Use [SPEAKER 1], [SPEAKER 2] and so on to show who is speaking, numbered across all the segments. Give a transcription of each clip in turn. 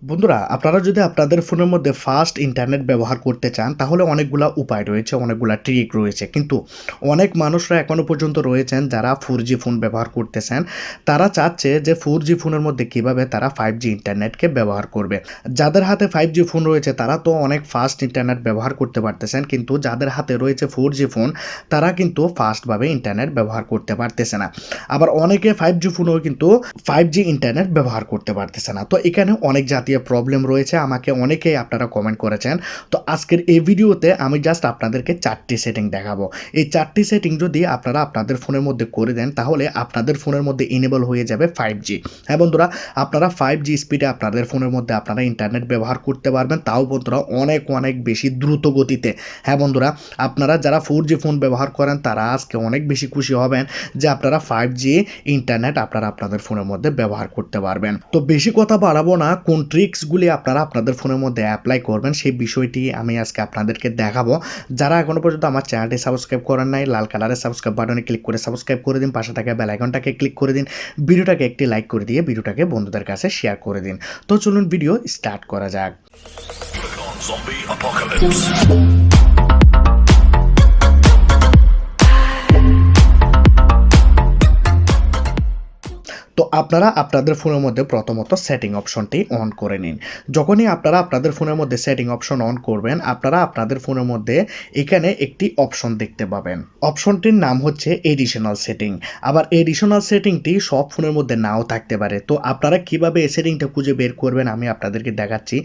[SPEAKER 1] বন্ধুরা, আপনারা যদি আপনাদের ফোনের মধ্যে ফাস্ট ইন্টারনেট ব্যবহার করতে চান তাহলে অনেকগুলা উপায় রয়েছে, অনেকগুলা ট্রিক রয়েছে। কিন্তু অনেক মানুষরা এখনো পর্যন্ত রয়েছেন যারা 4G ফোন ব্যবহার করতেছেন। তারা চাচ্ছে যে 4G ফোনের মধ্যে কিভাবে তারা 5G ইন্টারনেটকে ব্যবহার করবে। যাদের হাতে 5G ফোন রয়েছে তারা তো অনেক ফাস্ট ইন্টারনেট ব্যবহার করতে পারতেছেন, কিন্তু যাদের হাতে রয়েছে 4G ফোন তারা কিন্তু ফাস্টভাবে ইন্টারনেট ব্যবহার করতে পারতেছে না। আবার অনেকে 5G ফোনেও কিন্তু 5G ইন্টারনেট ব্যবহার করতে পারতেছে না। তো এখানে অনেক জাতীয় প্রবলেম রয়েছে, আমাকে অনেকেই আপনারা কমেন্ট করেছেন। তো আজকের এই ভিডিওতে আমি জাস্ট আপনাদেরকে 4টি সেটিং দেখাবো। এই 4টি সেটিং যদি আপনারা আপনাদের ফোনের মধ্যে করে দেন তাহলে আপনাদের ফোনের মধ্যে এনেবল হয়ে যাবে 5G। হ্যাঁ বন্ধুরা, আপনারা 5G স্পিডে আপনাদের ফোনের মধ্যে আপনারা ইন্টারনেট ব্যবহার করতে পারবেন, তাও বন্ধুরা অনেক অনেক বেশি দ্রুত গতিতে। হ্যাঁ বন্ধুরা, আপনারা যারা 4G ফোন ব্যবহার করেন তারা আজকে অনেক বেশি খুশি হবেন যে আপনারা 5G ইন্টারনেট আপনারা আপনাদের ফোনের মধ্যে ব্যবহার করতে পারবেন। তো বেশি কথা বাড়াবো না, কোন ট্রিক্সগুলি আপনারা আপনাদের ফোনের মধ্যে অ্যাপ্লাই করবেন সেই বিষয়টি আমি আজকে আপনাদেরকে দেখাবো। যারা এখনো পর্যন্ত আমার চ্যানেলটি সাবস্ক্রাইব করেন নাই, লাল কালারের সাবস্ক্রাইব বাটনে ক্লিক করে সাবস্ক্রাইব করে দিন, পাশে থাকা বেল আইকনটাকে ক্লিক করে দিন, ভিডিওটাকে একটি লাইক করে দিয়ে ভিডিওটাকে বন্ধুদের কাছে শেয়ার করে দিন। তো চলুন ভিডিও স্টার্ট করা যাক।
[SPEAKER 2] Zombie apocalypse.
[SPEAKER 1] তো আপনারা আপনাদের ফোনের মধ্যে প্রথমত সেটিং অপশনটি অন করে নিন। যখনই আপনারা আপনাদের ফোনের মধ্যে সেটিং অপশন অন করবেন, আপনারা আপনাদের ফোনের মধ্যে এখানে একটি অপশন দেখতে পাবেন। অপশনটির নাম হচ্ছে এডিশনাল সেটিং। আবার এডিশনাল সেটিংটি সব ফোনের মধ্যে নাও থাকতে পারে। তো আপনারা কিভাবে এই সেটিংটা খুঁজে বের করবেন আমি আপনাদেরকে দেখাচ্ছি।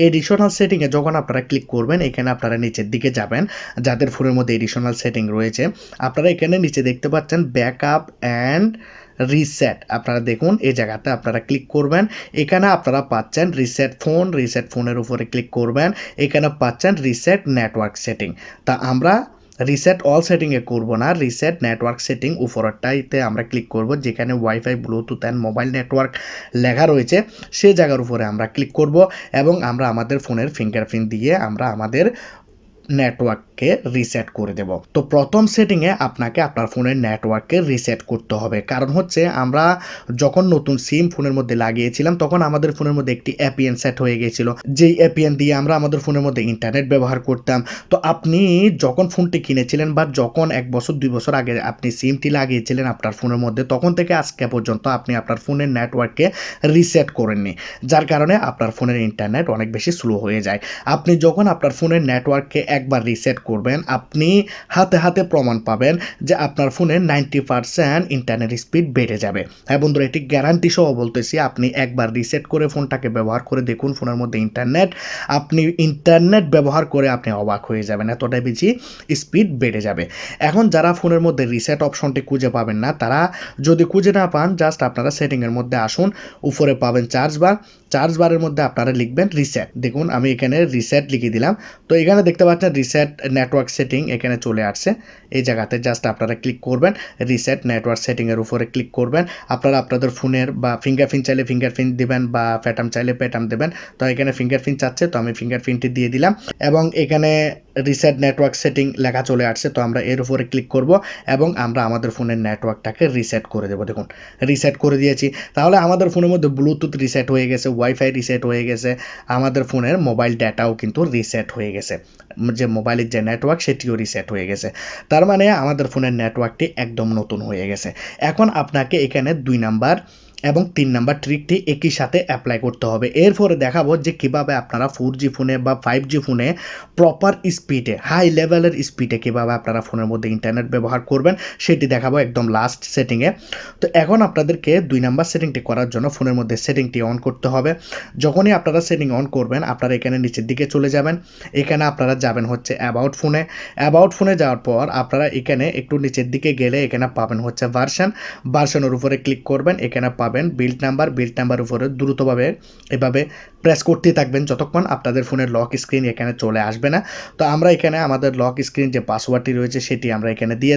[SPEAKER 1] এডিশনাল সেটিংয়ে যখন আপনারা ক্লিক করবেন, এখানে আপনারা নিচের দিকে যাবেন। যাদের ফোনের মধ্যে এডিশনাল সেটিং রয়েছে আপনারা এখানে নিচে দেখতে পাচ্ছেন ব্যাকআপ অ্যান্ড রিসেট। আপনারা দেখুন এই জায়গাতে আপনারা ক্লিক করবেন, এখানে আপনারা পাচ্ছেন রিসেট ফোন। রিসেট ফোনের উপরে ক্লিক করবেন, এখানে পাচ্ছেন রিসেট নেটওয়ার্ক সেটিং। তা আমরা রিসেট অল সেটিংয়ে করব না, রিসেট নেটওয়ার্ক সেটিং উপরটাইতে আমরা ক্লিক করব, যেখানে wifi, Bluetooth and mobile network লেখা রয়েছে সেই জায়গার উপরে আমরা ক্লিক করব এবং আমরা আমাদের ফোনের ফিঙ্গারপ্রিন্ট দিয়ে আমরা আমাদের নেটওয়ার্ককে রিসেট করে দেব। তো প্রথম সেটিংয়ে আপনাকে আপনার ফোনের নেটওয়ার্ককে রিসেট করতে হবে। কারণ হচ্ছে আমরা যখন নতুন সিম ফোনের মধ্যে লাগিয়েছিলাম তখন আমাদের ফোনের মধ্যে একটি এপিএন সেট হয়ে গিয়েছিল, যেই এপিএন দিয়ে আমরা আমাদের ফোনের মধ্যে ইন্টারনেট ব্যবহার করতাম। তো আপনি যখন ফোনটি কিনেছিলেন বা যখন 1 বছর 2 বছর আগে আপনি সিমটি লাগিয়েছিলেন আপনার ফোনের মধ্যে, তখন থেকে আজকে পর্যন্ত আপনি আপনার ফোনের নেটওয়ার্ককে রিসেট করেননি, যার কারণে আপনার ফোনের ইন্টারনেট অনেক বেশি স্লো হয়ে যায়। আপনি যখন আপনার ফোনের নেটওয়ার্ককে একবার রিসেট করবেন, আপনি হাতে হাতে প্রমাণ পাবেন যে আপনার ফোনের 90% ইন্টারনেট স্পিড বেড়ে যাবে। হ্যাঁ বন্ধুরা, এটি গ্যারান্টি সহ বলতেছি, আপনি একবার রিসেট করে ফোনটাকে ব্যবহার করে দেখুন ফোনের মধ্যে আপনি ইন্টারনেট ব্যবহার করে আপনি অবাক হয়ে যাবেন, এতটাই বেশি স্পিড বেড়ে যাবে। এখন যারা ফোনের মধ্যে রিসেট অপশনটি খুঁজে পাবেন না, তারা যদি খুঁজে না পান জাস্ট আপনারা সেটিংয়ের মধ্যে আসুন, উপরে পাবেন চার্জ বারের মধ্যে আপনারা লিখবেন রিসেট। দেখুন আমি এখানে রিসেট লিখে দিলাম। তো এখানে দেখতে পাচ্ছেন রিসেট নেটওয়ার্ক সেটিং এখানে চলে আসছে। এই জায়গাতে জাস্ট আপনারা ক্লিক করবেন, রিসেট নেটওয়ার্ক সেটিংয়ের উপরে ক্লিক করবেন। আপনারা আপনাদের ফোনের বা ফিঙ্গারপ্রিন্ট চাইলে ফিঙ্গারপ্রিন্ট দিবেন বা প্যাটার্ন চাইলে প্যাটার্ন দেবেন। তো এখানে ফিঙ্গারপ্রিন্ট চাচ্ছে, তো আমি ফিঙ্গারপ্রিন্টটি দিয়ে দিলাম এবং এখানে রিসেট নেটওয়ার্ক সেটিং লেখা চলে আসছে। তো আমরা এর উপরে ক্লিক করব এবং আমরা আমাদের ফোনের নেটওয়ার্কটাকে রিসেট করে দেবো। দেখুন রিসেট করে দিয়েছি। তাহলে আমাদের ফোনের মধ্যে ব্লুটুথ রিসেট হয়ে গেছে, ওয়াইফাই রিসেট হয়ে গেছে, আমাদের ফোনের মোবাইল ডাটাও কিন্তু রিসেট হয়ে গেছে, যে মোবাইলের যে নেটওয়ার্ক সেটিও রিসেট হয়ে গেছে। তার মানে আমাদের ফোনের নেটওয়ার্কটি একদম নতুন হয়ে গেছে। এখন আপনাকে এখানে 2 নাম্বার এবং 3 নাম্বার ট্রিকটি একই সাথে অ্যাপ্লাই করতে হবে। এরপরে দেখাবো যে কিভাবে আপনারা 4G ফোনে বা 5G ফোনে প্রপার স্পিডে, হাই লেভেলের স্পিডে কিভাবে আপনারা ফোনের মধ্যে ইন্টারনেট ব্যবহার করবেন সেটি দেখাবো একদম লাস্ট সেটিংয়ে। তো এখন আপনাদেরকে 2 নাম্বার সেটিংটি করার জন্য ফোনের মধ্যে সেটিংটি অন করতে হবে। যখনই আপনারা সেটিং অন করবেন আপনারা এখানে নিচের দিকে চলে যাবেন, এখানে আপনারা যাবেন হচ্ছে অ্যাবাউট ফোনে যাওয়ার পর আপনারা এখানে একটু নিচের দিকে গেলে এখানে পাবেন হচ্ছে ভার্সনের উপরে ক্লিক করবেন, এখানে পাবেন বিল্ড নাম্বার উপরে দ্রুতভাবে এভাবে প্রেস করতেই থাকবেন যতক্ষণ আপনাদের ফোনের লক স্ক্রিন এখানে চলে আসবে না। তো আমরা এখানে আমাদের লক স্ক্রিন যে পাসওয়ার্ডটি রয়েছে সেটি আমরা এখানে দিয়ে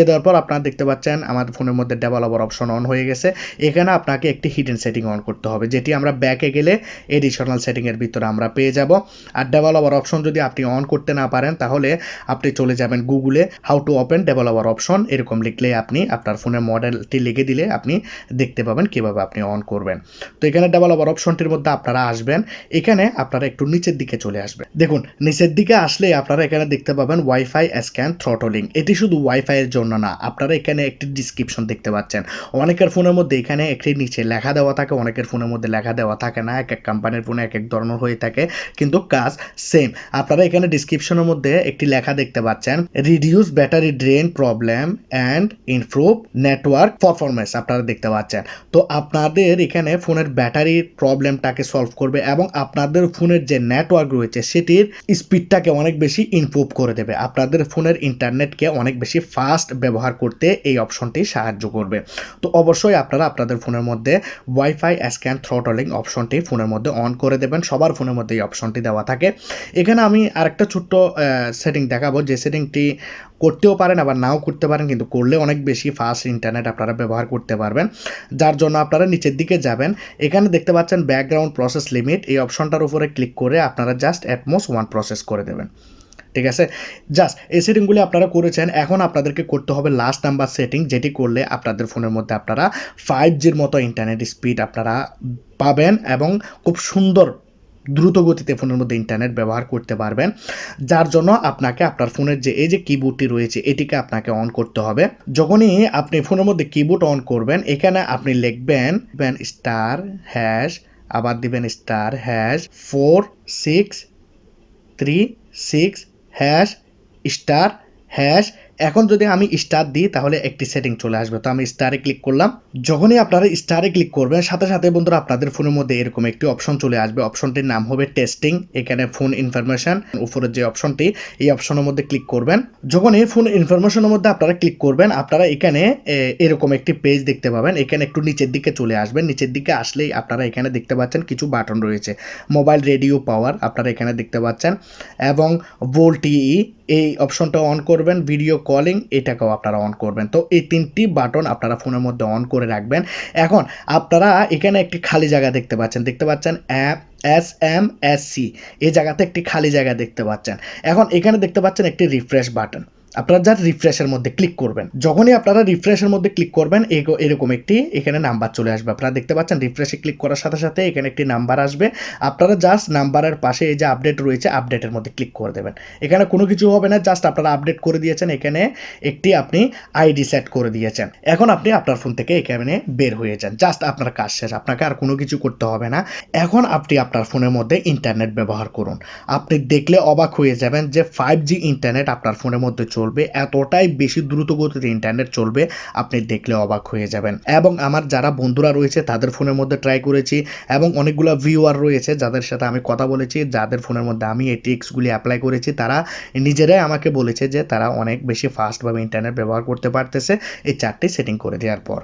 [SPEAKER 1] দেওয়ার পর আপনারা দেখতে পাচ্ছেন আমাদের ফোনের মধ্যে ডেভেলপার অপশন অন হয়ে গেছে। এখানে আপনাকে একটি হিডেন সেটিং অন করতে হবে, যেটি আমরা ব্যাকে গেলে এডিশনাল সেটিংয়ের ভিতরে আমরা পেয়ে যাব। আর ডেভেলপার অপশন যদি আপনি অন করতে না পারেন তাহলে আপনি চলে যাবেন গুগলে, how to open developer option এরকম লিখলে আপনি আপনার ফোনের মডেলটি লিখে দিলে আপনি দেখতে পাবেন কিভাবে আপনি অন করবেন। তো এখানে ডেভেলপার অপশনটির মধ্যে আপনারা আসবেন, এখানে আপনারা একটু নিচের দিকে চলে আসবেন। দেখুন নিচের দিকে আসলে আপনারা এখানে দেখতে পাবেন ওয়াইফাই স্ক্যান থ্রটলিং। এটি শুধু ওয়াইফাই এর জন্য না, আপনারা এখানে একটি ডিসক্রিপশন দেখতে পাচ্ছেন। অনেকের ফোনের মধ্যে এখানে একটি নিচে লেখা দেওয়া থাকে, অনেকের ফোনের মধ্যে লেখা দেওয়া থাকে না, এক এক কোম্পানির ফোনে এক এক ধরনের হয়ে থাকে, কিন্তু কাজ সেম। আপনারা এখানে ডিসক্রিপশনের মধ্যে একটি লেখা দেখতে পাচ্ছেন, reduce battery drain problem and improve network performance, আপনারা দেখতে পাচ্ছেন। তো আপনাদের এখানে ফোনের ব্যাটারির প্রবলেমটাকে সলভ করবে এবং আপনাদের ফোনের যে নেটওয়ার্ক রয়েছে সেটির স্পিডটাকে অনেক বেশি ইমপ্রুভ করে দেবে। আপনাদের ফোনের ইন্টারনেটকে অনেক বেশি ফাস্ট ব্যবহার করতে এই অপশনটি সাহায্য করবে। তো অবশ্যই আপনারা আপনাদের ফোনের মধ্যে ওয়াইফাই স্ক্যান থ্রটলিং অপশনটি ফোনের মধ্যে অন করে দেবেন। সবার ফোনের মধ্যে এই অপশনটি দেওয়া থাকে। এখানে আমি আরেকটা ছোট্ট সেটিং দেখাবো, যে সেটিংটি করতেও পারেন আবার নাও করতে পারেন, কিন্তু করলে অনেক বেশি ফাস্ট ইন্টারনেট আপনারা ব্যবহার করতে পারবেন। যার জন্য আপনারা নিচের দিকে যাবেন, এখানে দেখতে পাচ্ছেন ব্যাকগ্রাউন্ড প্রসেস লিমিট, এই অপশনটার উপরে ক্লিক করে আপনারা জাস্ট অ্যাটমোস্ট 1 প্রসেস করে দেবেন। ঠিক আছে, জাস্ট এই সেটিংগুলি আপনারা করেছেন। এখন আপনাদেরকে করতে হবে লাস্ট নাম্বার সেটিং, যেটি করলে আপনাদের ফোনের মধ্যে আপনারা 5G'র মতো ইন্টারনেট স্পিড আপনারা পাবেন এবং খুব সুন্দর দ্রুত গতিতে ফোনের মধ্যে ইন্টারনেট ব্যবহার করতে পারবেন। যার জন্য আপনাকে আপনার ফোনের যে এই যে কিবোর্ডটি রয়েছে এটিকে আপনাকে অন করতে হবে। যখনই আপনি ফোনের মধ্যে কিবোর্ড অন করবেন, এখানে আপনি লিখবেন স্টার হ্যাশ, আবার দিবেন star hash 4636 hash star hash. এখন যদি আমি স্টার দিই তাহলে একটি সেটিং চলে আসবে। তো আমি স্টারে ক্লিক করলাম। যখনই আপনারা স্টারে ক্লিক করবেন সাথে সাথে বন্ধুরা আপনাদের ফোনের মধ্যে এরকম একটি অপশন চলে আসবে। অপশনটির নাম হবে টেস্টিং। এখানে ফোন ইনফরমেশন উপরের যে অপশনটি, এই অপশনের মধ্যে ক্লিক করবেন। যখন এই ফোন ইনফরমেশনের মধ্যে আপনারা ক্লিক করবেন, আপনারা এখানে এরকম একটি পেজ দেখতে পাবেন। এখানে একটু নিচের দিকে চলে আসবেন। নিচের দিকে আসলেই আপনারা এখানে দেখতে পাচ্ছেন কিছু বাটন রয়েছে। মোবাইল রেডিও পাওয়ার আপনারা এখানে দেখতে পাচ্ছেন এবং ভোল্টিই, এই অপশনটা অন করবেন। ভিডিও কলিং এটাকেও আপনারা অন করবেন। তো এই 3টি বাটন আপনারা ফোনের মধ্যে অন করে রাখবেন। এখন আপনারা এখানে একটি খালি জায়গা দেখতে পাচ্ছেন SMSC, এই জায়গাতে একটি খালি জায়গা দেখতে পাচ্ছেন। এখন এখানে দেখতে পাচ্ছেন একটি রিফ্রেশ বাটন, আপনারা জাস্ট রিফ্রেশের মধ্যে ক্লিক করবেন। যখনই আপনারা রিফ্রেশের মধ্যে ক্লিক করবেন এরকম একটি এখানে নাম্বার চলে আসবে। আপনারা দেখতে পাচ্ছেন রিফ্রেশে ক্লিক করার সাথে সাথে এখানে একটি নাম্বার আসবে। আপনারা জাস্ট নাম্বারের পাশে এই যে আপডেট রয়েছে আপডেটের মধ্যে ক্লিক করে দেবেন। এখানে কোনো কিছু হবে না, জাস্ট আপনারা আপডেট করে দিয়েছেন, এখানে একটি আপনি আইডি সেট করে দিয়েছেন। এখন আপনি আপনার ফোন থেকে এখানে বের হয়ে যান, জাস্ট আপনার কাজ শেষ, আপনাকে আর কোনো কিছু করতে হবে না। এখন আপনি আপনার ফোনের মধ্যে ইন্টারনেট ব্যবহার করুন। আপনি দেখলে অবাক হয়ে যাবেন যে 5G ইন্টারনেট আপনার ফোনের মধ্যে চলবে, এতটাই বেশি দ্রুত গতিতে ইন্টারনেট চলবে, আপনি দেখলে অবাক হয়ে যাবেন। এবং আমার যারা বন্ধুরা রয়েছে তাদের ফোনের মধ্যে ট্রাই করেছি এবং অনেকগুলো ভিউয়ার রয়েছে যাদের সাথে আমি কথা বলেছি, যাদের ফোনের মধ্যে আমি এই ট্রিক্সগুলি অ্যাপ্লাই করেছি, তারা নিজেরাই আমাকে বলেছে যে তারা অনেক বেশি ফাস্টভাবে ইন্টারনেট ব্যবহার করতে পারতেছে এই 4টি সেটিং করে দেওয়ার পর।